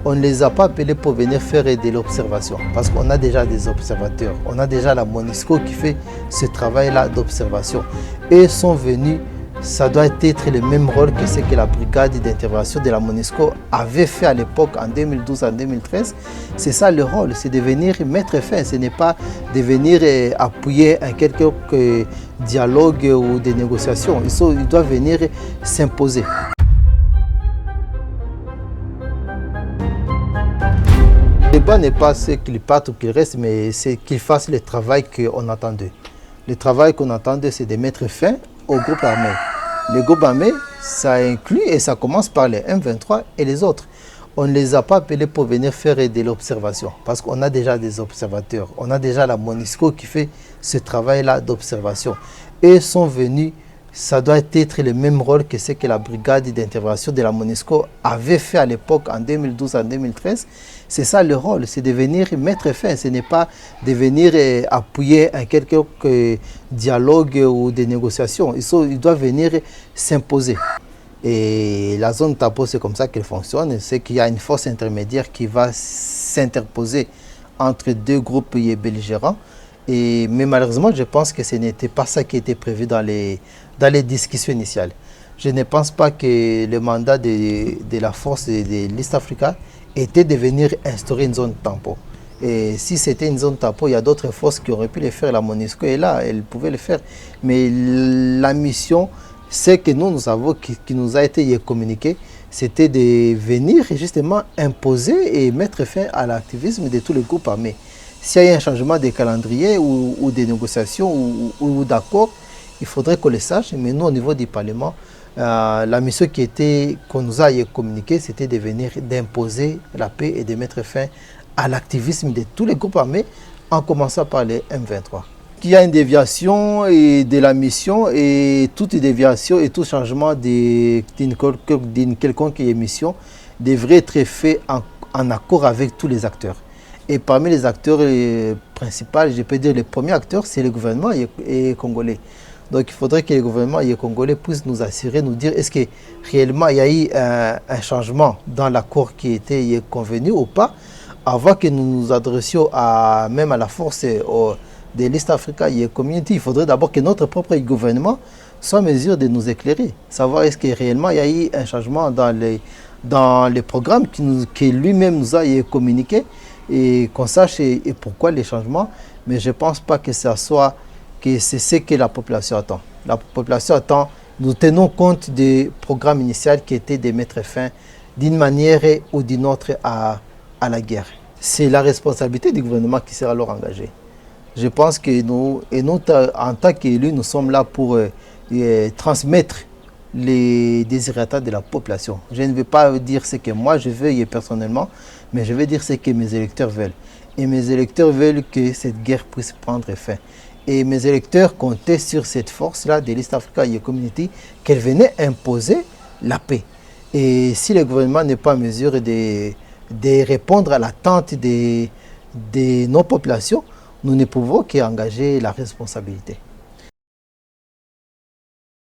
On ne les a pas appelés pour venir faire de l'observation, parce qu'on a déjà des observateurs. On a déjà la MONUSCO qui fait ce travail-là d'observation. Eux sont venus, ça doit être le même rôle que ce que la brigade d'intervention de la MONUSCO avait fait à l'époque en 2012, en 2013. C'est ça le rôle, c'est de venir mettre fin. Ce n'est pas de venir appuyer un quelconque dialogue ou des négociations. Ils doivent venir s'imposer. Le débat n'est pas ce qu'ils partent ou qu'ils restent, mais c'est qu'ils fassent le travail qu'on attend d'eux. Le travail qu'on attend d'eux, c'est de mettre fin au groupe armé. Le groupe armé, ça inclut et ça commence par les M23 et les autres. On ne les a pas appelés pour venir faire de l'observation, parce qu'on a déjà des observateurs. On a déjà la MONUSCO qui fait ce travail-là d'observation. Eux sont venus, ça doit être le même rôle que ce que la brigade d'intervention de la MONUSCO avait fait à l'époque en 2012, en 2013. C'est ça le rôle, c'est de venir mettre fin. Ce n'est pas de venir appuyer un quelconque dialogue ou des négociations. Ils doivent venir s'imposer. Et la zone tapo, c'est comme ça qu'elle fonctionne. C'est qu'il y a une force intermédiaire qui va s'interposer entre deux groupes belligérants. Mais malheureusement, je pense que ce n'était pas ça qui était prévu dans les discussions initiales. Je ne pense pas que le mandat de la force de l'East Africa était de venir instaurer une zone tampon. Et si c'était une zone tampon, il y a d'autres forces qui auraient pu le faire. La MONUSCO est là, elle pouvait le faire. Mais la mission, c'est que nous avons, qui nous a été communiqué, c'était de venir justement imposer et mettre fin à l'activisme de tous les groupes armés. S'il y a un changement de calendrier ou des négociations ou d'accords, il faudrait qu'on le sache. Mais nous, au niveau du Parlement, la mission qu'on nous a communiquée, c'était de venir d'imposer la paix et de mettre fin à l'activisme de tous les groupes armés, en commençant par les M23. Il y a une déviation de la mission, et toute déviation et tout changement d'une quelconque mission devrait être fait en accord avec tous les acteurs. Et parmi les acteurs principaux, je peux dire le premier acteur, c'est le gouvernement congolais. Donc il faudrait que le gouvernement congolais puisse nous assurer, nous dire est-ce que réellement il y a eu un changement dans l'accord qui était convenu ou pas, avant que nous nous adressions même à la force de l'East Africa Community. Il faudrait d'abord que notre propre gouvernement soit en mesure de nous éclairer, savoir est-ce que réellement il y a eu un changement dans les programmes que lui-même nous a communiqué, et qu'on sache et pourquoi les changements. Mais je ne pense pas que c'est ce que la population attend. La population attend, nous tenons compte des programmes initiaux qui étaient de mettre fin d'une manière ou d'une autre à la guerre. C'est la responsabilité du gouvernement qui sera alors engagée. Je pense que nous, en tant qu'élus, nous sommes là pour transmettre les désirata de la population. Je ne vais pas dire ce que moi je veux personnellement, mais je vais dire ce que mes électeurs veulent. Et mes électeurs veulent que cette guerre puisse prendre fin. Et mes électeurs comptaient sur cette force-là de l'East Africa Community, qu'elle venait imposer la paix. Et si le gouvernement n'est pas en mesure de répondre à l'attente de nos populations, nous ne pouvons qu'engager la responsabilité.